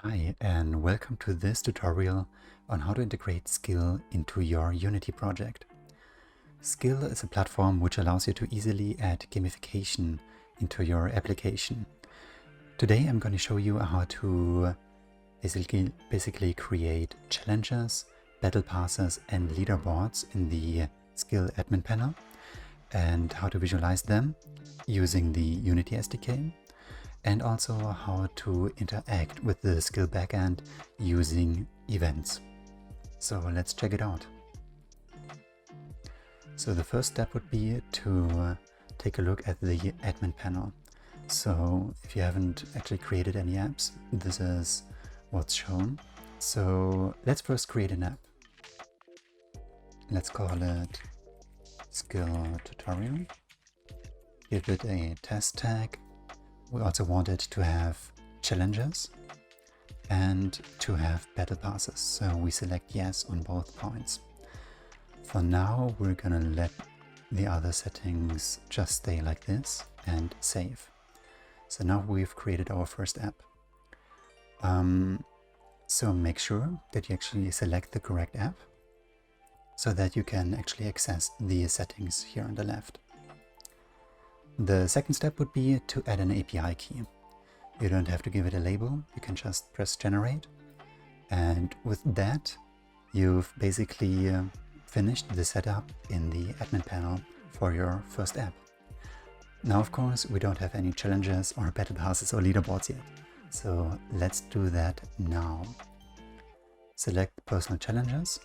Hi, and welcome to this tutorial on how to integrate SCILL into your Unity project. SCILL is a platform which allows you to easily add gamification into your application. Today I'm going to show you how to basically create challenges, battle passes, and leaderboards in the SCILL Admin Panel, and how to visualize them using the Unity SDK. And also how to interact with the SCILL backend using events. So let's check it out. So the first step would be to take a look at the admin panel. So if you haven't actually created any apps, this is what's shown. So let's first create an app. Let's call it SCILL tutorial. Give it a test tag. We also wanted to have challenges and to have battle passes, so we select yes on both points. For now, we're gonna let the other settings just stay like this and save. So now we've created our first app. So make sure that you actually select the correct app so that you can actually access the settings here on the left. The second step would be to add an API key. You don't have to give it a label, you can just press generate. And with that, you've basically finished the setup in the admin panel for your first app. Now, of course, we don't have any challenges or battle passes or leaderboards yet. So let's do that now. Select personal challenges.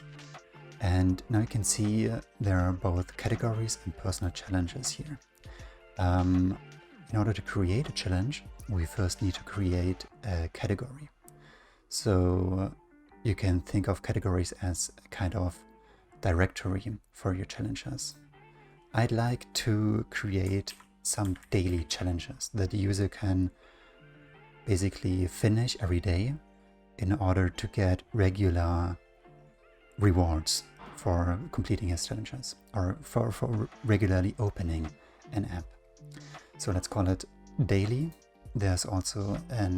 And now you can see there are both categories and personal challenges here. In order to create a challenge, we first need to create a category. So you can think of categories as a kind of directory for your challenges. I'd like to create some daily challenges that the user can basically finish every day in order to get regular rewards for completing his challenges or for regularly opening an app. So let's call it daily. There's also a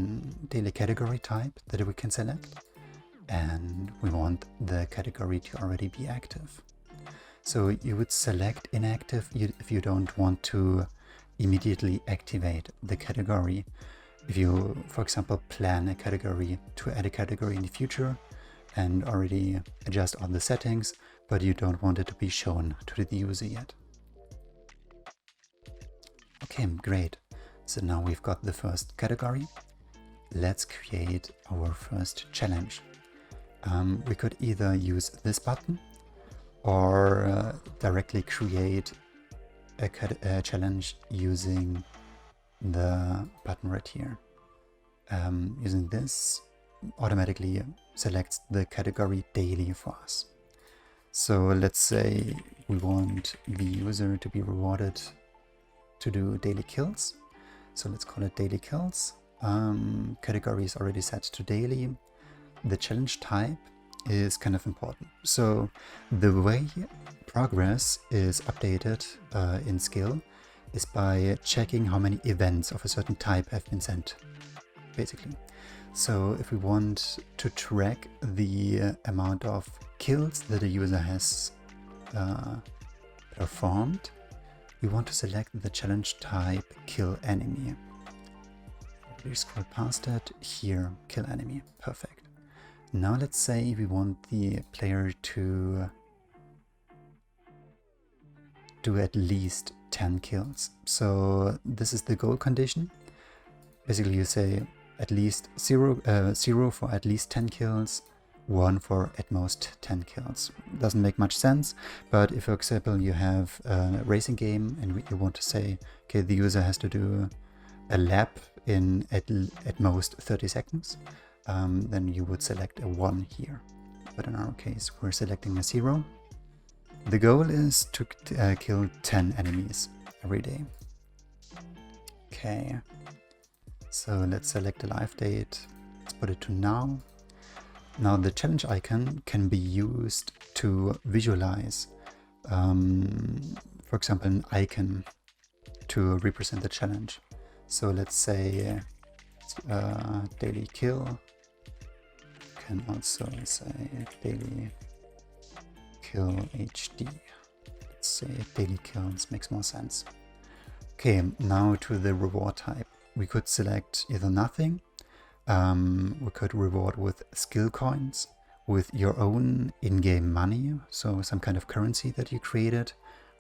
daily category type that we can select, and we want the category to already be active. So you would select inactive if you don't want to immediately activate the category. If you, for example, plan a category to add a category in the future and already adjust all the settings, but you don't want it to be shown to the user yet. Okay, great. So now we've got the first category. Let's create our first challenge. We could either use this button or directly create a challenge using the button right here. Using this automatically selects the category daily for us. So let's say we want the user to be rewarded to do daily kills. So let's call it daily kills. Category is already set to daily. The challenge type is kind of important. So the way progress is updated in SCILL is by checking how many events of a certain type have been sent, basically. So if we want to track the amount of kills that a user has performed, we want to select the challenge type kill enemy. We scroll past it, here, kill enemy, perfect. Now let's say we want the player to do at least 10 kills. So this is the goal condition. Basically you say at least 0 for at least 10 kills, 1 for at most 10 kills. Doesn't make much sense, but if, for example, you have a racing game and you want to say, okay, the user has to do a lap in at most 30 seconds, then you would select a 1 here. But in our case, we're selecting a 0. The goal is to kill 10 enemies every day. Okay, so let's select the live date. Let's put it to now. Now the challenge icon can be used to visualize, for example, an icon to represent the challenge. So let's say daily kill can also say daily kill HD. Let's say daily kills makes more sense. Okay, now to the reward type. We could select either nothing. We could reward with skill coins, with your own in-game money, so some kind of currency that you created,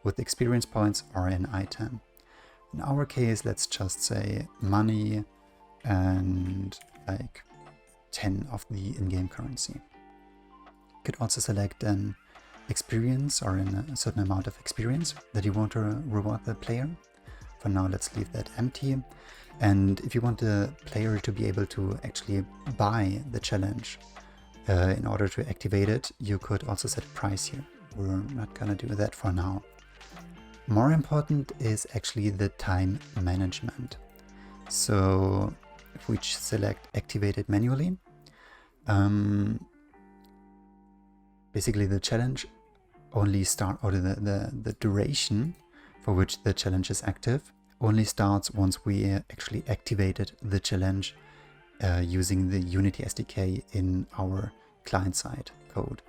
with experience points or an item. In our case, let's just say money and like 10 of the in-game currency. You could also select an experience or a certain amount of experience that you want to reward the player. For now, let's leave that empty. And if you want the player to be able to actually buy the challenge in order to activate it, you could also set a price here. We're not gonna do that for now. More important is actually the time management. So if we select activate it manually, basically the challenge only start, or the duration for which the challenge is active only starts once we actually activated the challenge using the Unity SDK in our client-side code.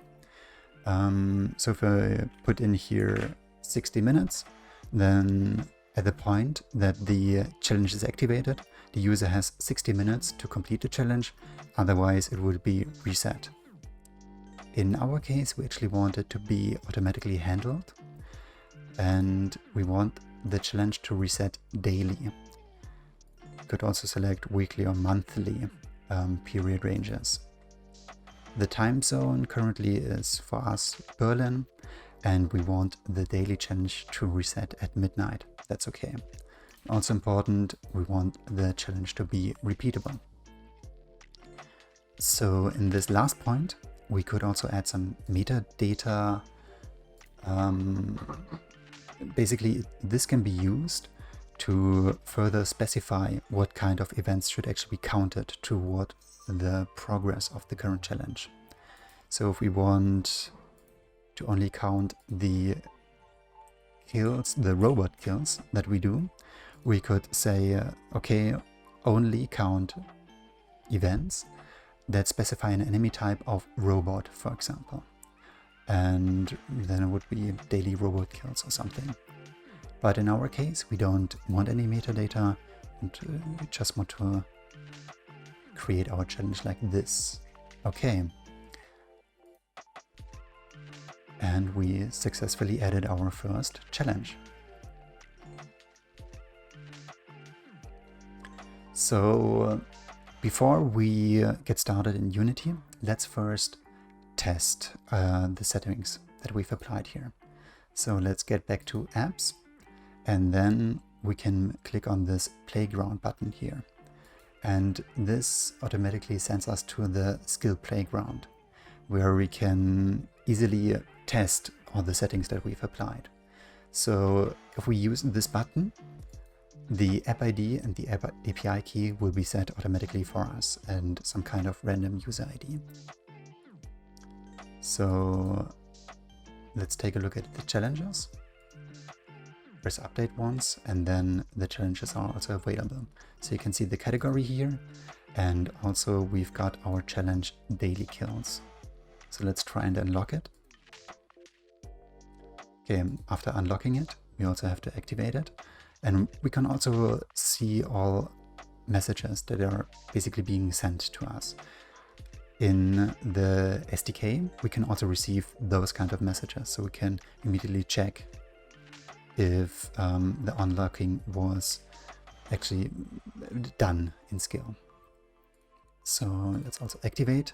So if I put in here 60 minutes, then at the point that the challenge is activated, the user has 60 minutes to complete the challenge, otherwise it will be reset. In our case, we actually want it to be automatically handled, and we want the challenge to reset daily. You could also select weekly or monthly period ranges. The time zone currently is for us Berlin, and we want the daily challenge to reset at midnight. That's okay. Also important, we want the challenge to be repeatable. So in this last point, we could also add some metadata. Basically, this can be used to further specify what kind of events should actually be counted toward the progress of the current challenge. So if we want to only count the kills, the robot kills that we do, we could say, okay, only count events that specify an enemy type of robot, for example. And then it would be daily robot kills or something. But in our case, we don't want any metadata, and we just want to create our challenge like this. Okay. And we successfully added our first challenge. So before we get started in Unity, let's first test the settings that we've applied here. So let's get back to apps, and then we can click on this playground button here. And this automatically sends us to the SCILL playground, where we can easily test all the settings that we've applied. So if we use this button, the app ID and the app API key will be set automatically for us, and some kind of random user ID. So let's take a look at the challenges. Press update once, and then the challenges are also available. So you can see the category here, and also we've got our challenge daily kills. So let's try and unlock it. Okay, after unlocking it, we also have to activate it. And we can also see all messages that are basically being sent to us. In the SDK, we can also receive those kind of messages, so we can immediately check if the unlocking was actually done in SCILL. So let's also activate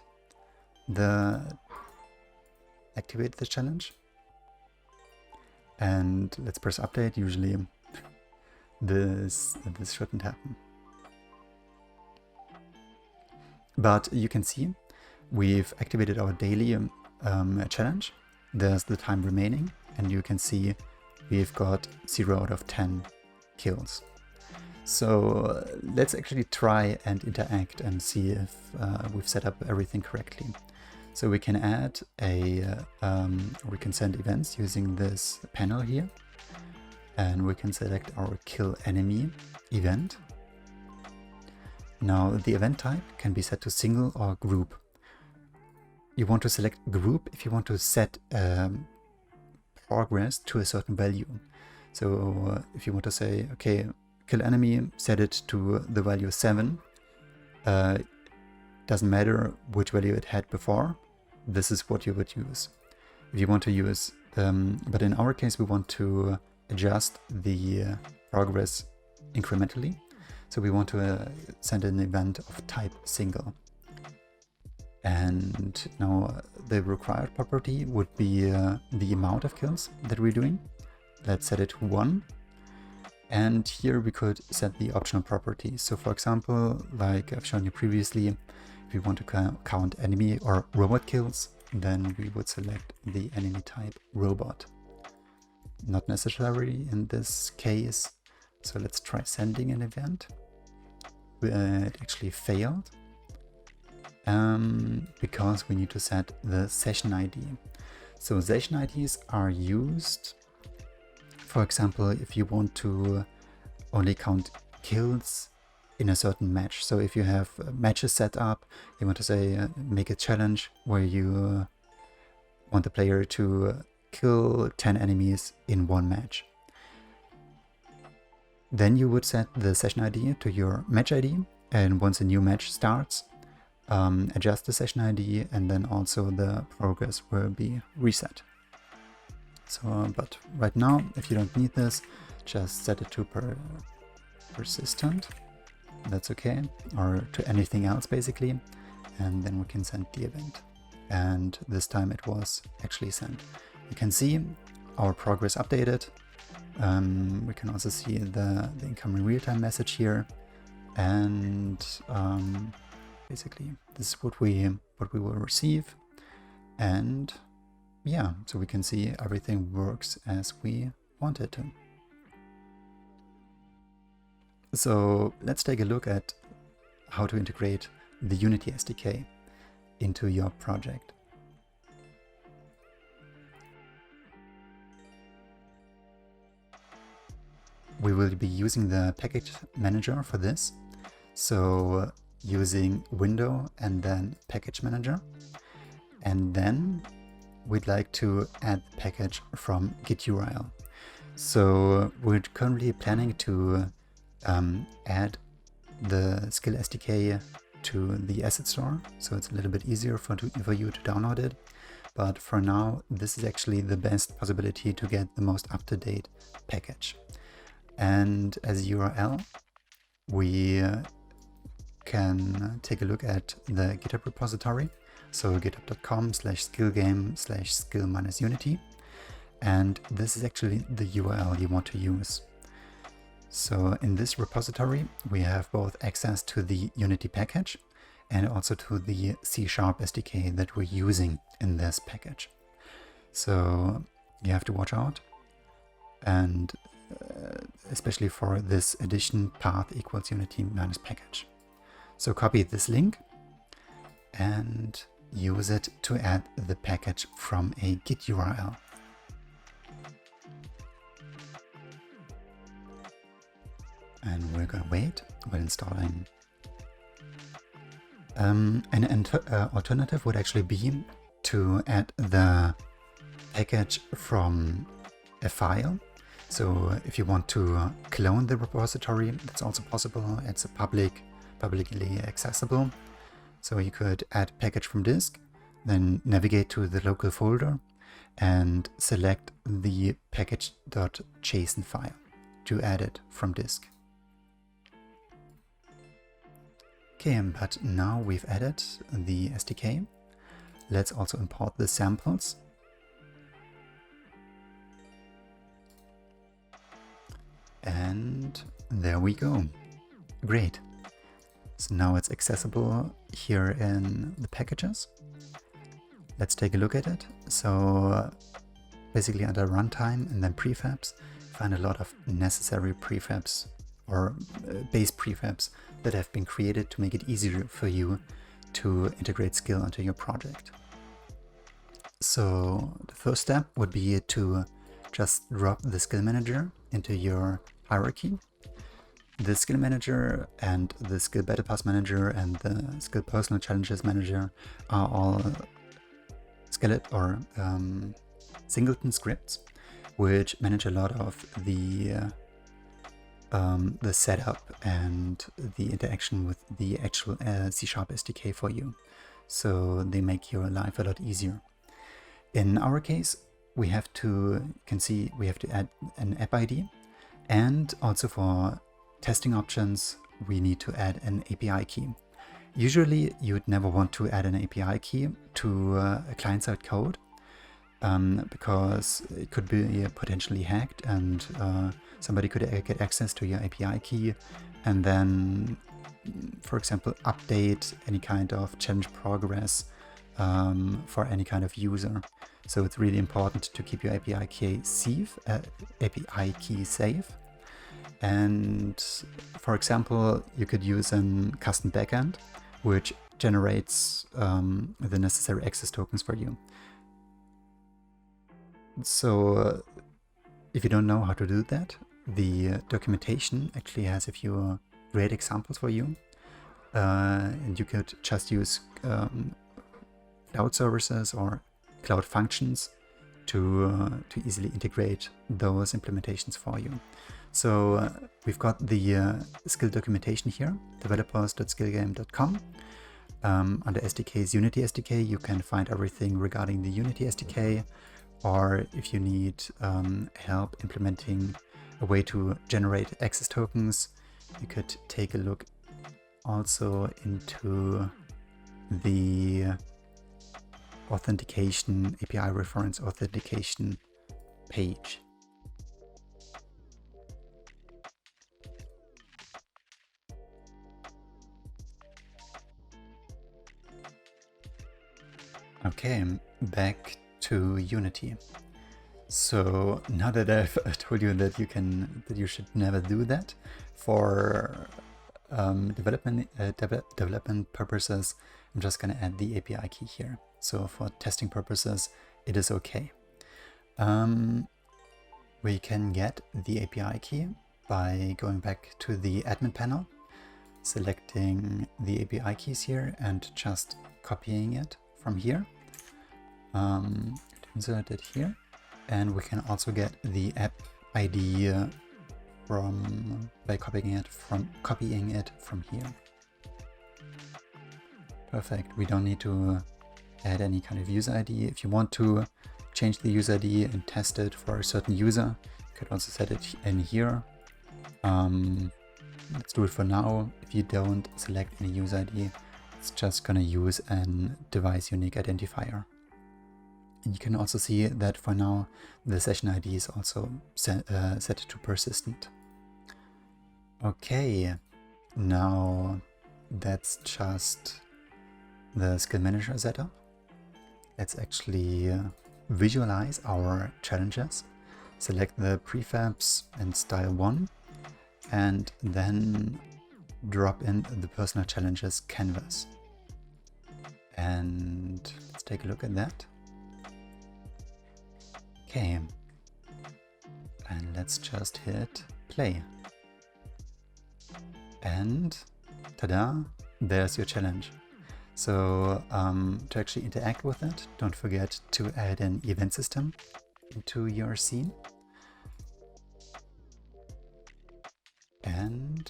the challenge, and let's press update. Usually this shouldn't happen, but you can see we've activated our daily challenge. There's the time remaining, and you can see we've got 0 out of 10 kills. So let's actually try and interact and see if we've set up everything correctly. So we can add we can send events using this panel here, and we can select our kill enemy event. Now the event type can be set to single or group. you want to select group if you want to set progress to a certain value. So if you want to say, okay, kill enemy, set it to the value 7, doesn't matter which value it had before, this is what you would use. If you want to use, but in our case we want to adjust the progress incrementally, so we want to send an event of type single. And now the required property would be the amount of kills that we're doing. Let's set it to 1. And here we could set the optional properties. So for example, like I've shown you previously, if we want to count enemy or robot kills, then we would select the enemy type robot. Not necessary in this case. So let's try sending an event. It actually failed. Because we need to set the session ID. So session IDs are used, for example, if you want to only count kills in a certain match. So if you have matches set up, you want to say make a challenge where you want the player to kill 10 enemies in one match. Then you would set the session ID to your match ID, and once a new match starts, adjust the session ID, and then also the progress will be reset. So, but right now, if you don't need this, just set it to persistent. That's okay, or to anything else basically, and then we can send the event. And this time it was actually sent. You can see our progress updated. We can also see the incoming real-time message here, and basically this is what we will receive. And yeah, so we can see everything works as we want it to. So let's take a look at how to integrate the Unity SDK into your project. We will be using the package manager for this. So using window and then package manager. And then we'd like to add the package from git URL. So we're currently planning to add the SCILL SDK to the asset store, so it's a little bit easier for you to download it. But for now, this is actually the best possibility to get the most up-to-date package. And as URL, we can take a look at the GitHub repository. So github.com/skillgame/skill-unity. And this is actually the URL you want to use. So in this repository, we have both access to the Unity package and also to the C# SDK that we're using in this package. So you have to watch out, and especially for this addition path equals Unity minus package. So copy this link and use it to add the package from a git URL. And we're going to wait while installing. An alternative would actually be to add the package from a file. So if you want to clone the repository, that's also possible. It's a publicly accessible. So you could add package from disk, then navigate to the local folder and select the package.json file to add it from disk. Okay, but now we've added the SDK. Let's also import the samples. And there we go. Great. So now it's accessible here in the packages. Let's take a look at it. So basically under runtime and then prefabs, find a lot of necessary prefabs or base prefabs that have been created to make it easier for you to integrate SCILL onto your project. So the first step would be to just drop the SCILL Manager into your hierarchy. The SCILL Manager and the SCILL Battle Pass Manager and the SCILL Personal Challenges Manager are all skeleton or singleton scripts, which manage a lot of the setup and the interaction with the actual C# SDK for you. So they make your life a lot easier. In our case, we have to, you can see, we have to add an app ID, and also for testing options, we need to add an API key. Usually, you'd never want to add an API key to a client-side code because it could be potentially hacked, and somebody could get access to your API key and then, for example, update any kind of challenge progress for any kind of user. So it's really important to keep your API key safe. And for example, you could use a custom backend which generates the necessary access tokens for you. So if you don't know how to do that, the documentation actually has a few great examples for you. And you could just use cloud services or cloud functions to easily integrate those implementations for you. So we've got the SCILL documentation here, developers.skillgame.com. Under SDKs, Unity SDK, you can find everything regarding the Unity SDK, or if you need help implementing a way to generate access tokens, you could take a look also into the authentication, API reference authentication page. Okay, back to Unity. So now that I've told you that you should never do that for development purposes, I'm just going to add the API key here. So for testing purposes, it is okay. We can get the API key by going back to the admin panel, selecting the API keys here and just copying it from here. Insert it here, and we can also get the app ID by copying it from here. Perfect. We don't need to add any kind of user ID. If you want to change the user ID and test it for a certain user, you could also set it in here. Let's do it for now. If you don't select any user ID, it's just gonna use an device unique identifier. And you can also see that for now the session ID is also set to persistent. Okay, now that's just the skill manager setup. Let's actually visualize our challenges. Select the prefabs and style 1, and then drop in the personal challenges canvas. And let's take a look at that. Okay, and let's just hit play. And ta-da, there's your challenge. So to actually interact with it, don't forget to add an event system into your scene. And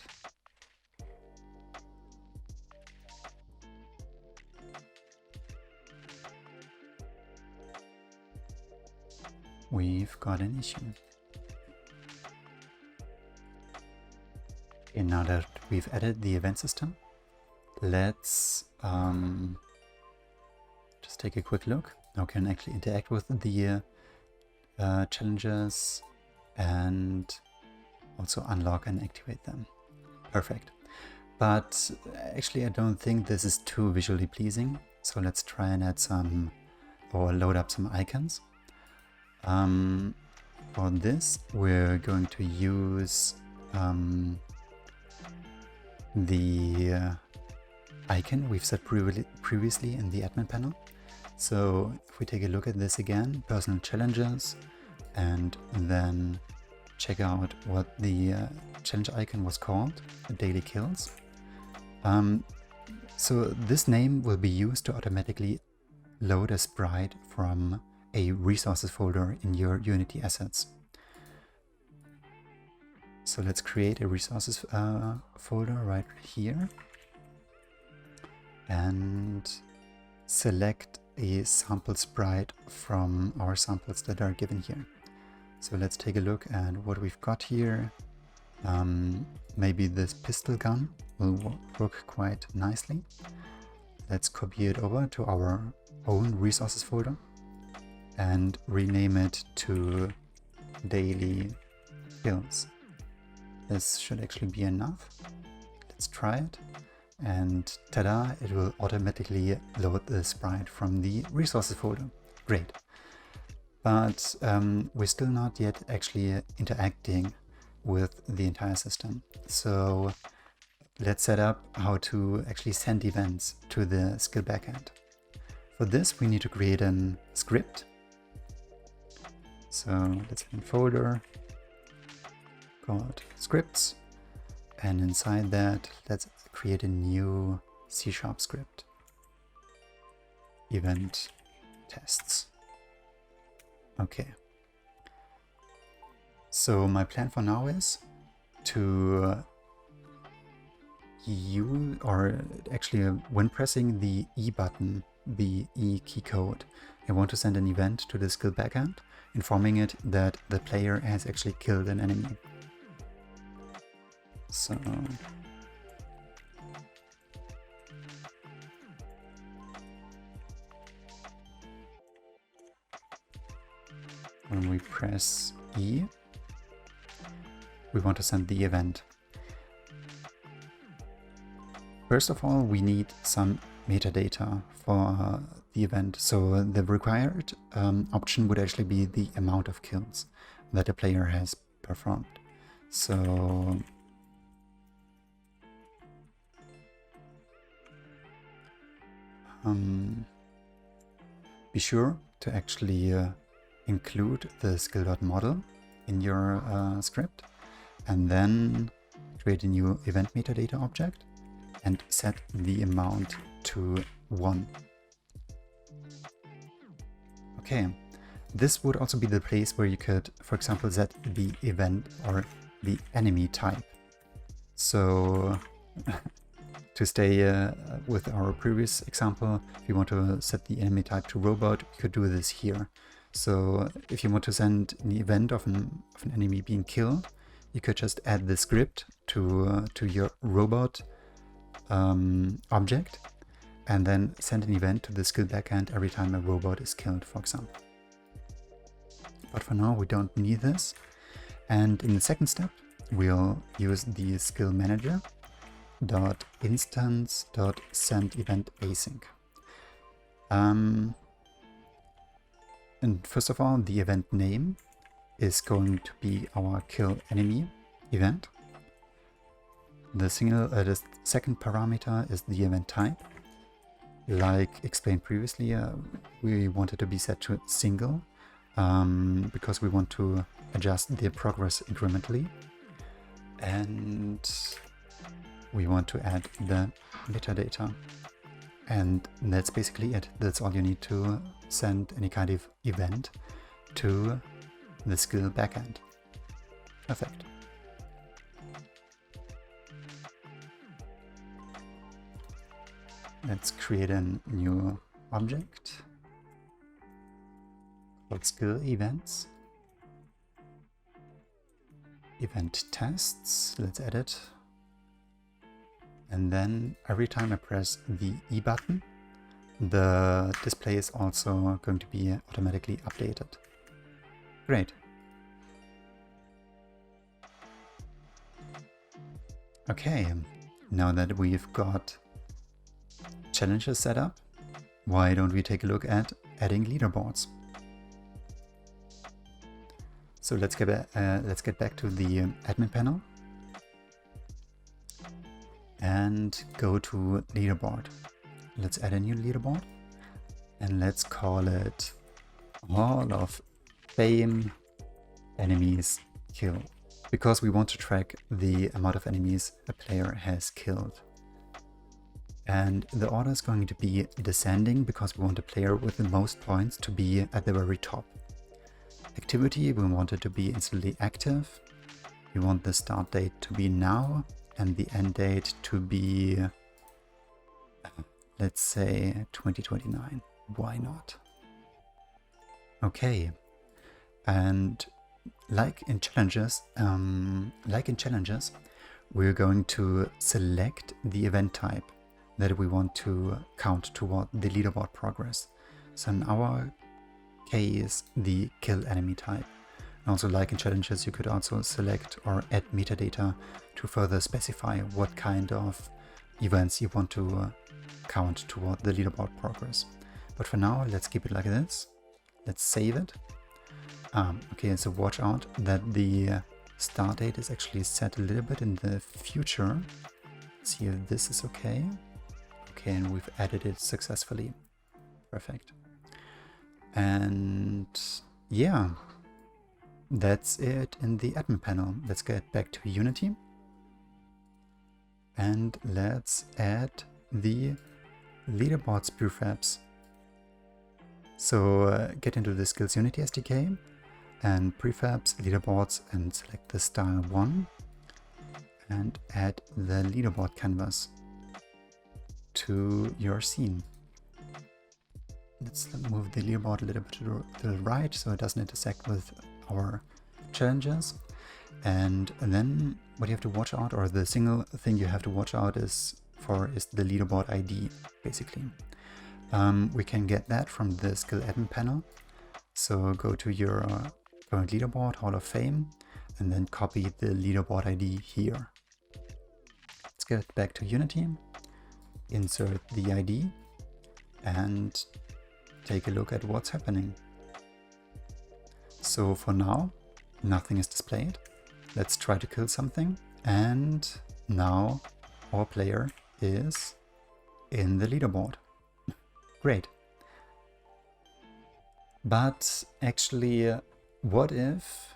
we've got an issue. Okay, now that we've added the event system, let's just take a quick look. Now we can actually interact with the challenges and also unlock and activate them. Perfect. But actually I don't think this is too visually pleasing. So let's try and add some, or load up some icons. For this, we're going to use the icon we've set previously in the admin panel. So if we take a look at this again, personal challenges, and then check out what the challenge icon was called, daily kills. So this name will be used to automatically load a sprite from a resources folder in your Unity assets. So let's create a resources folder right here and select a sample sprite from our samples that are given here. So let's take a look at what we've got here. Maybe this pistol gun will work quite nicely. Let's copy it over to our own resources folder and rename it to daily kills. This should actually be enough. Let's try it. And ta-da, it will automatically load the sprite from the resources folder. Great. But we're still not yet actually interacting with the entire system. So let's set up how to actually send events to the SCILL backend. For this, we need to create a script. So let's add a folder called scripts. And inside that, let's create a new C# script. Event tests. Okay. So my plan for now is to use, or actually when pressing the E button, the E key code, I want to send an event to the SCILL backend, informing it that the player has actually killed an enemy. So when we press E, we want to send the event. First of all, we need some metadata for the event. So the required option would actually be the amount of kills that the player has performed. So be sure to actually include the skill.model in your script, and then create a new event metadata object and set the amount to 1. Okay, this would also be the place where you could, for example, set the event or the enemy type. So to stay with our previous example, if you want to set the enemy type to robot, you could do this here. So if you want to send an event of an enemy being killed, you could just add the script to your robot object, and then send an event to the SCILL backend every time a robot is killed, for example. But for now, we don't need this. And in the second step, we'll use the SCILL manager .instance.send event async. And first of all, the event name is going to be our kill enemy event. The second parameter is the event type. Like explained previously, we want it to be set to single because we want to adjust the progress incrementally. And we want to add the metadata. And that's basically it. That's all you need to send any kind of event to the SCILL backend. Perfect. Let's create a new object called SCILL events. Event tests, let's add it. And then every time I press the E button, the display is also going to be automatically updated. Great. Okay, now that we've got challenges set up, why don't we take a look at adding leaderboards? So let's get back to the admin panel and go to leaderboard. Let's add a new leaderboard and let's call it Hall of Fame Enemies Kill, because we want to track the amount of enemies a player has killed. And the order is going to be descending because we want the player with the most points to be at the very top. Activity, we want it to be instantly active. We want the start date to be now and the end date to be, let's say, 2029. Why not? Okay. And like in challenges, we're going to select the event type that we want to count toward the leaderboard progress. So in our case, the kill enemy type. And also, like in challenges, you could also select or add metadata to further specify what kind of events you want to count toward the leaderboard progress. But for now, let's keep it like this. Let's save it. Okay, so watch out that the start date is actually set a little bit in the future. Let's see if this is okay. Okay, and we've added it successfully. Perfect. And yeah, that's it in the admin panel. Let's get back to Unity. And let's add the leaderboards prefabs. So get into the SCILL Unity SDK and prefabs, leaderboards, and select the style 1 and add the leaderboard canvas to your scene. Let's move the leaderboard a little bit to the right so it doesn't intersect with our challenges. And then what you have to watch out, or the single thing you have to watch out is the leaderboard ID, basically. We can get that from the SCILL Admin Panel. So go to your current leaderboard, Hall of Fame, and then copy the leaderboard ID here. Let's get back to Unity, insert the ID, and take a look at what's happening. So for now, nothing is displayed. Let's try to kill something, and now our player is in the leaderboard. Great. But actually, what if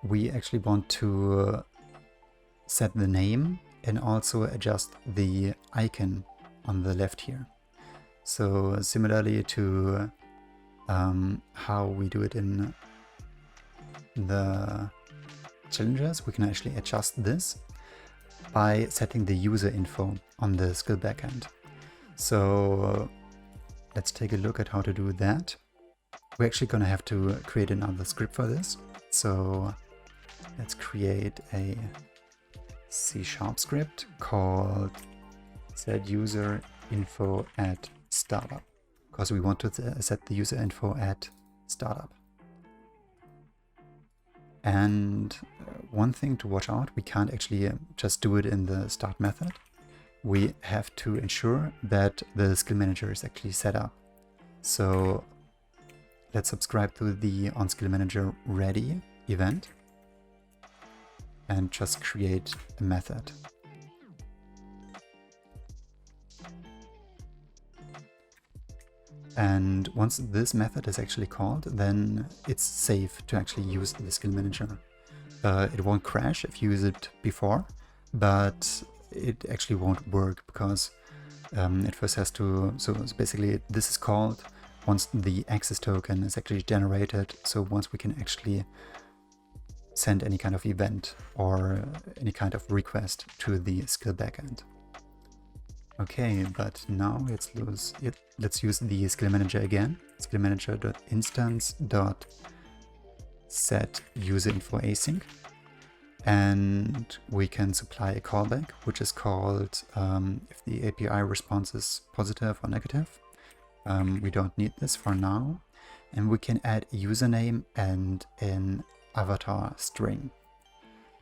we actually want to set the name and also adjust the icon on the left here? So similarly to how we do it in the challenges, we can actually adjust this by setting the user info on the SCILL backend. So let's take a look at how to do that. We're actually going to have to create another script for this. So let's create a C# script called set user info at startup, because we want to set the user info at startup. And one thing to watch out, we can't actually just do it in the start method. We have to ensure that the skill manager is actually set up. So let's subscribe to the onSkillManager ready event and just create a method. And once this method is actually called, then it's safe to actually use the skill manager. It won't crash if you use it before, but it actually won't work because it first has to, so basically this is called once the access token is actually generated. So once we can actually send any kind of event or any kind of request to the skill backend. Okay, but now let's use the skill manager again. Skill manager.instance.set user info async. And we can supply a callback, which is called if the API response is positive or negative. We don't need this for now. And we can add a username and an avatar string.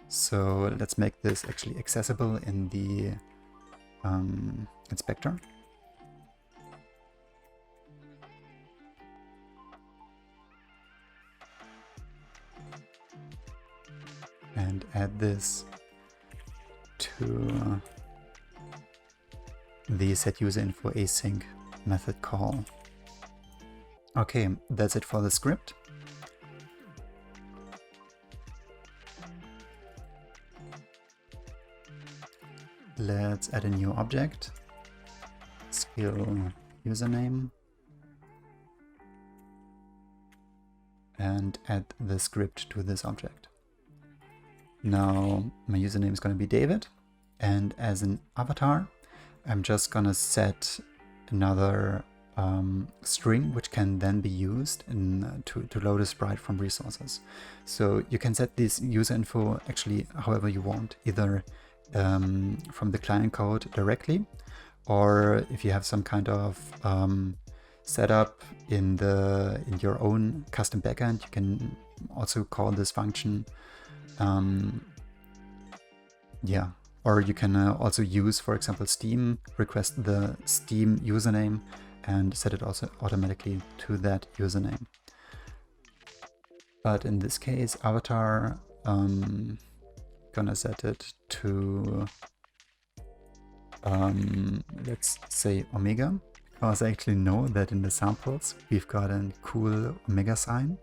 So let's make this actually accessible in the inspector. And add this to the set user info async method call. Okay, that's it for the script. let's add a new object, SCILL username, and add the script to this object. Now my username is going to be David, and as an avatar, I'm just going to set another string which can then be used to load a sprite from resources. So you can set this user info actually however you want, either from the client code directly, or if you have some kind of setup in your own custom backend, you can also call this function. Yeah, or you can also use, for example, Steam, request the Steam username and set it also automatically to that username. But in this case, avatar, gonna set it to, let's say Omega, because I actually know that in the samples we've got a cool Omega sign.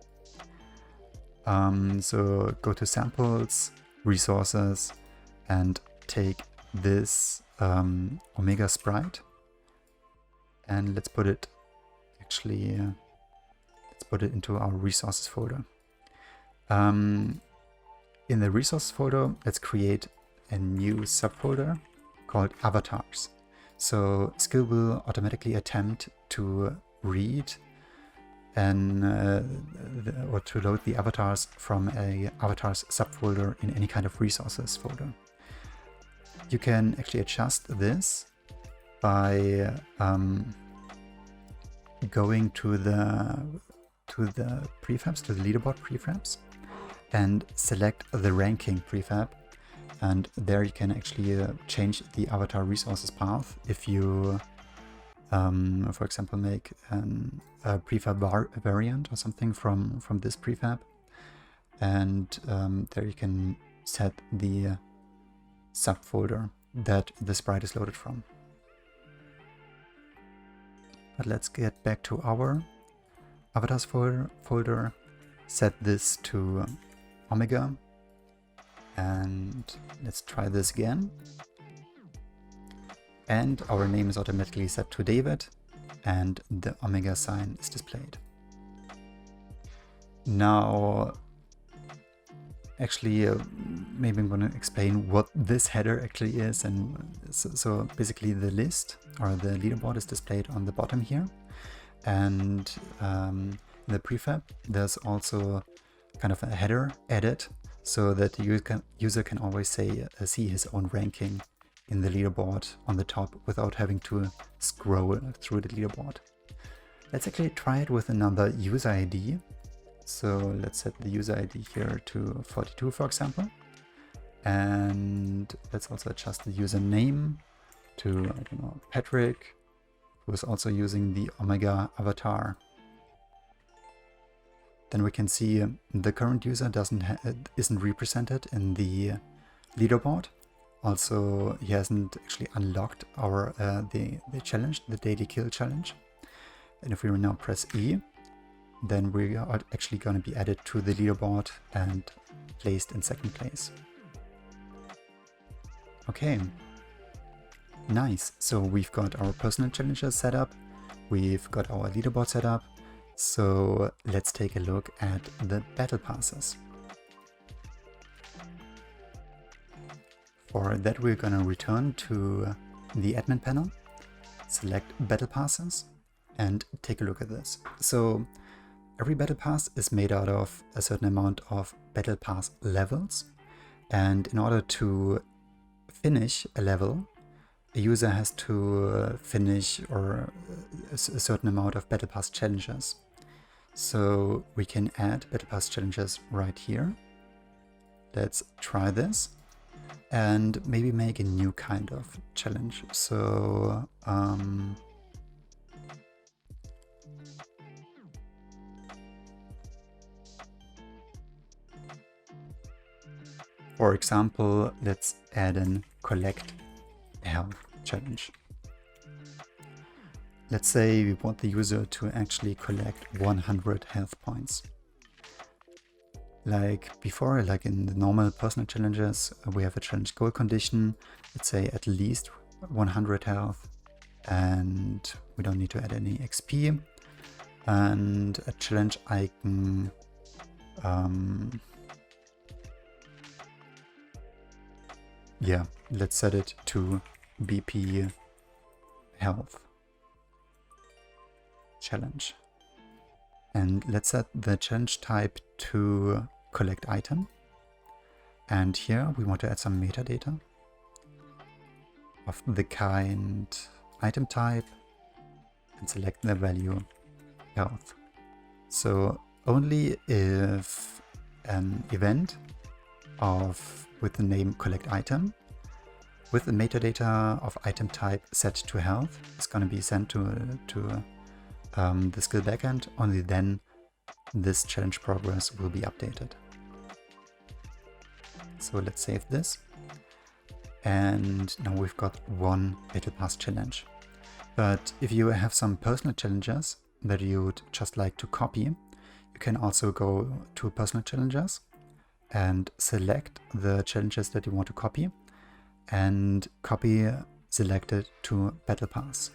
So go to samples, resources, and take this Omega sprite, and let's put it into our resources folder. In the resources folder, let's create a new subfolder called avatars. So SCILL will automatically attempt to read or to load the avatars from a avatars subfolder in any kind of resources folder. You can actually adjust this by going to the prefabs, to the leaderboard prefabs, and select the ranking prefab, and there you can actually change the avatar resources path if you for example make a prefab variant or something from this prefab, and there you can set the subfolder that the sprite is loaded from. But let's get back to our avatars folder, set this to Omega, and let's try this again. And our name is automatically set to David, and the Omega sign is displayed. Now, actually, maybe I'm going to explain what this header actually is. And so basically the list or the leaderboard is displayed on the bottom here. And in the prefab, there's also kind of a header edit, so that the user can always see his own ranking in the leaderboard on the top without having to scroll through the leaderboard. Let's actually try it with another user ID. So let's set the user ID here to 42, for example. And let's also adjust the username to, I don't know, Patrick, who is also using the Omega avatar. Then we can see the current user isn't represented in the leaderboard. Also, he hasn't actually unlocked our the challenge, the daily kill challenge. And if we now press E, then we are actually going to be added to the leaderboard and placed in second place. Okay, nice. So we've got our personal challenges set up, we've got our leaderboard set up. So let's take a look at the battle passes. For that, we're going to return to the admin panel, select battle passes, and take a look at this. So every battle pass is made out of a certain amount of battle pass levels, and in order to finish a level, a user has to finish a certain amount of battle pass challenges. So we can add battle pass challenges right here. Let's try this and maybe make a new kind of challenge. So for example, let's add an collect health challenge. Let's say we want the user to actually collect 100 health points. Like before, like in the normal personal challenges, we have a challenge goal condition, let's say at least 100 health, and we don't need to add any XP, and a challenge icon, yeah, let's set it to BP health challenge. And let's set the challenge type to collect item. And here we want to add some metadata of the kind item type and select the value health. So only if an event with the name collect item with the metadata of item type set to health is going to be sent to the skill backend, only then this challenge progress will be updated. So let's save this. And now we've got one Battle Pass challenge. But if you have some personal challenges that you'd just like to copy, you can also go to personal challenges and select the challenges that you want to copy and copy selected to Battle Pass.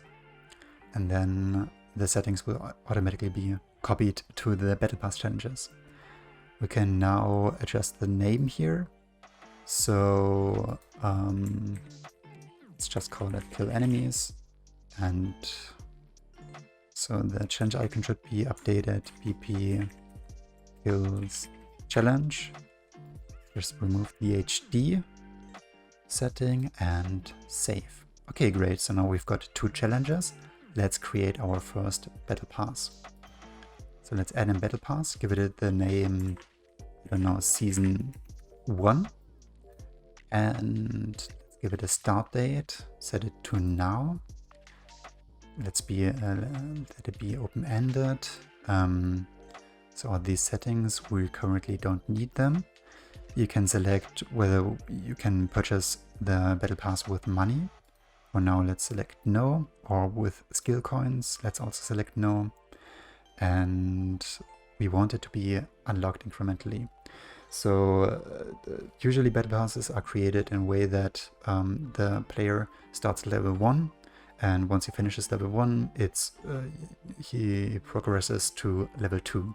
And then the settings will automatically be copied to the Battle Pass challenges. We can now adjust the name here. So let's just call it kill enemies. And so the challenge icon should be updated BP kills challenge. Just remove the HD setting and save. Okay, great. So now we've got two challenges. Let's create our first Battle Pass. So let's add in Battle Pass, give it the name, I don't know, Season 1. And let's give it a start date, set it to now. Let it be open-ended. So all these settings, we currently don't need them. You can select whether you can purchase the Battle Pass with money. For now, let's select no, or with skill coins, let's also select no. And we want it to be unlocked incrementally. So usually Battle Passes are created in a way that the player starts level 1, and once he finishes level 1, he progresses to level 2.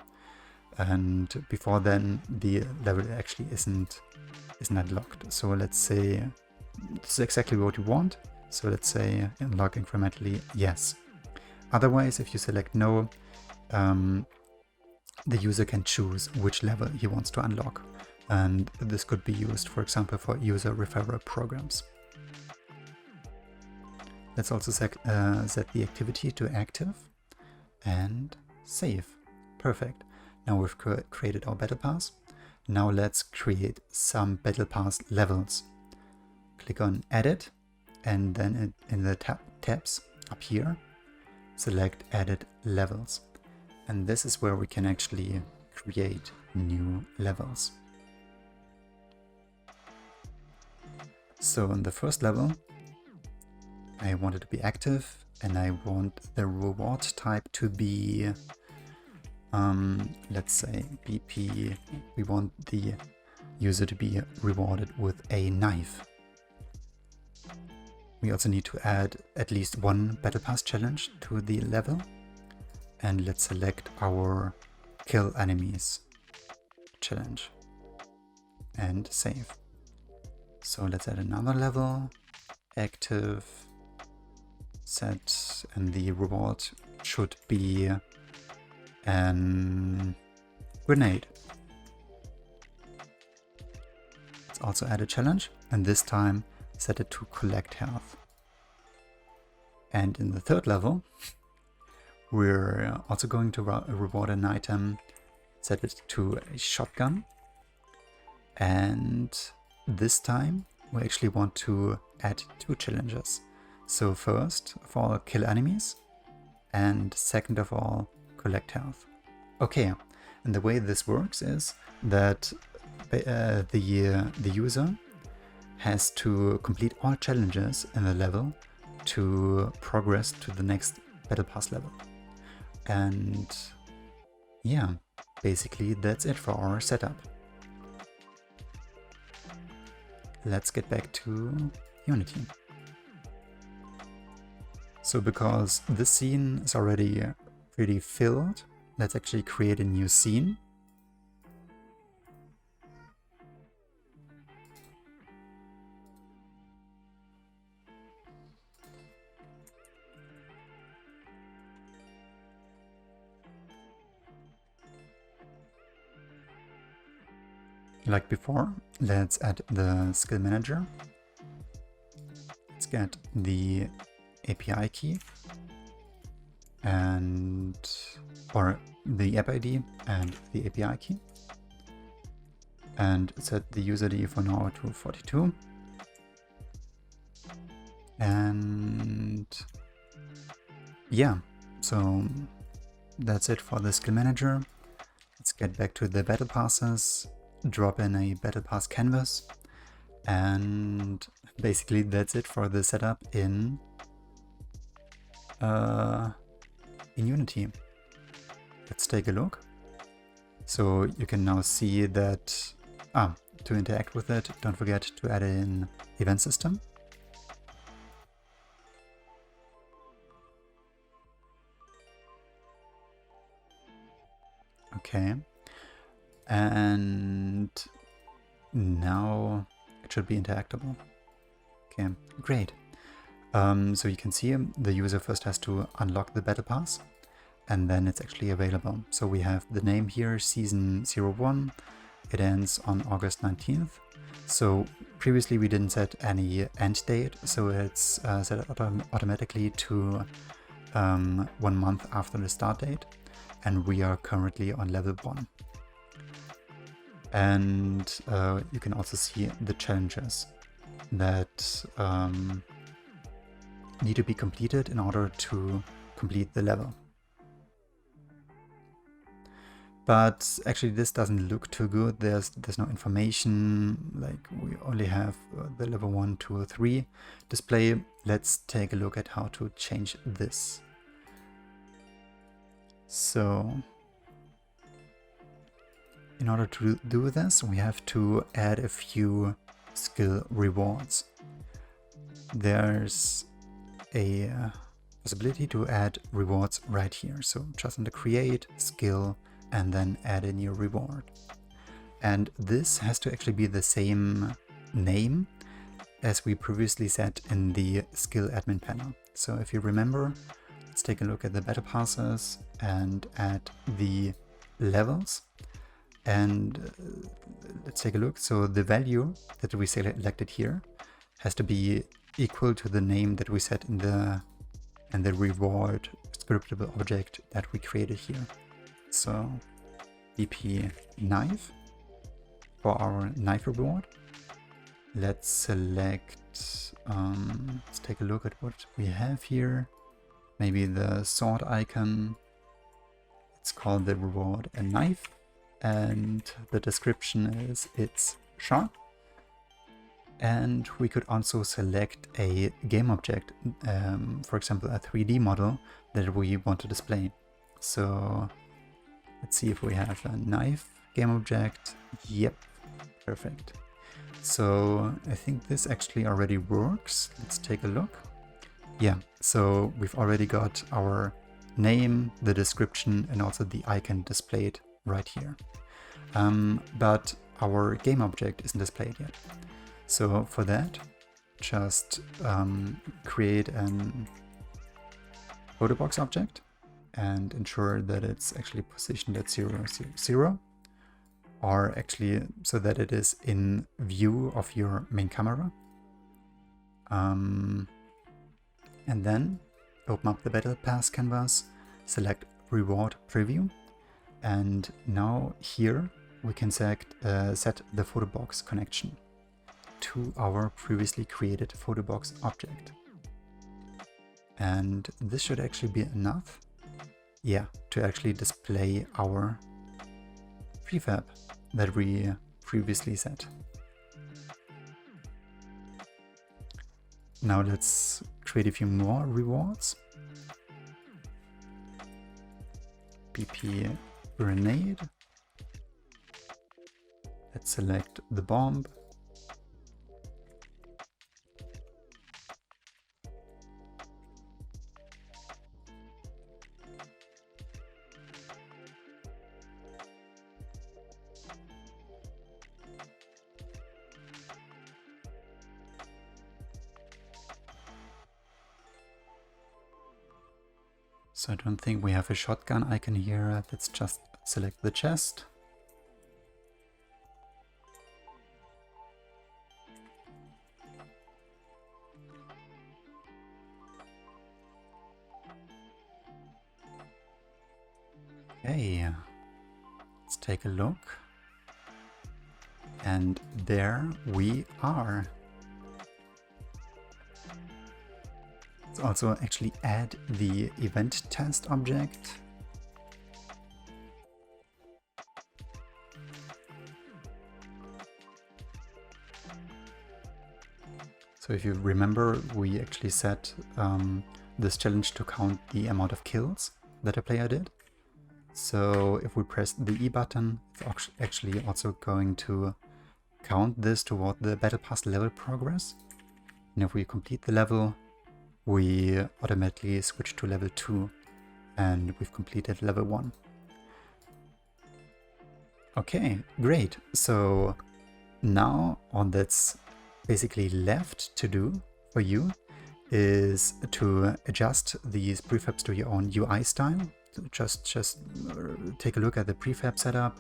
And before then, the level actually isn't unlocked. So let's say this is exactly what you want. So let's say unlock incrementally, yes. Otherwise, if you select no, the user can choose which level he wants to unlock. And this could be used, for example, for user referral programs. Let's also set the activity to active and save. Perfect. Now we've created our Battle Pass. Now let's create some Battle Pass levels. Click on Edit, and then in the tabs up here, select Edit Levels. And this is where we can actually create new levels. So in the first level, I want it to be active, and I want the reward type to be, let's say BP. We want the user to be rewarded with a knife. We also need to add at least one Battle Pass challenge to the level. And let's select our kill enemies challenge and save. So let's add another level, active, set, and the reward should be an grenade. Let's also add a challenge, and this time set it to collect health. And in the third level, we're also going to reward an item, set it to a shotgun. And this time we actually want to add two challenges. So first of all, kill enemies, and second of all, collect health. Okay, and the way this works is that the user has to complete all challenges in the level to progress to the next Battle Pass level. And yeah, basically that's it for our setup. let's get back to Unity. So because this scene is already pretty filled, let's actually create a new scene. Like before, let's add the skill manager. Let's get the API key or the app ID and the API key, and set the user ID for now to 42. And yeah, so that's it for the skill manager. Let's get back to the battle passes, drop in a battle pass canvas, and basically that's it for the setup in Unity. Let's take a look. So you can now see that to interact with it, don't forget to add in event system. Okay, and now it should be interactable. Okay, great. So you can see the user first has to unlock the battle pass, and then it's actually available. So we have the name here, season 01. It ends on August 19th. So previously we didn't set any end date, so it's set automatically to 1 month after the start date, and we are currently on level 1. And you can also see the challenges that need to be completed in order to complete the level. But actually this doesn't look too good. There's no information, like we only have the level 1, 2, 3 display. Let's take a look at how to change this. So in order to do this, we have to add a few skill rewards. There's a possibility to add rewards right here. So just under create, skill, and then add a new reward. And this has to actually be the same name as we previously set in the SCILL Admin Panel. So if you remember, let's take a look at the battle passes and add the levels. And let's take a look. So the value that we selected here has to be equal to the name that we set in the reward scriptable object that we created here. So BP knife for our knife reward. Let's select, let's take a look at what we have here. Maybe the sword icon. It's called the reward a knife, and the description is it's sharp. And we could also select a game object, for example a 3D model that we want to display. So let's see if we have a knife game object. Yep, perfect. So I think this actually already works. Let's take a look. Yeah, so we've already got our name, the description, and also the icon displayed right here. But our game object isn't displayed yet. So for that, just create an photo box object and ensure that it's actually positioned at 0, 0, 0, or actually so that it is in view of your main camera. And then open up the battle pass canvas, select reward preview, and now here we can set the photo box connection to our previously created photo box object. And this should actually be enough, yeah, to actually display our prefab that we previously set. Now let's create a few more rewards. BP grenade. Let's select the bomb. So I don't think we have a shotgun icon here. Let's just select the chest. Okay, let's take a look. And there we are. Let's also actually add the event test object. So if you remember, we actually set this challenge to count the amount of kills that a player did. So if we press the E button, it's actually also going to count this toward the Battle Pass level progress. And if we complete the level, we automatically switch to level 2 and we've completed level 1. Okay, great. So now all that's basically left to do for you is to adjust these prefabs to your own UI style. So just take a look at the prefab setup,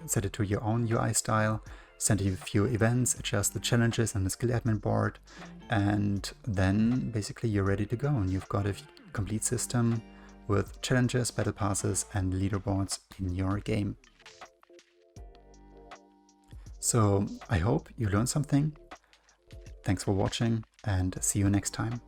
set it to your own UI style, send a few events, adjust the challenges and the skill admin board, and then basically you're ready to go and you've got a complete system with challenges, battle passes and leaderboards in your game. So I hope you learned something. Thanks for watching and see you next time.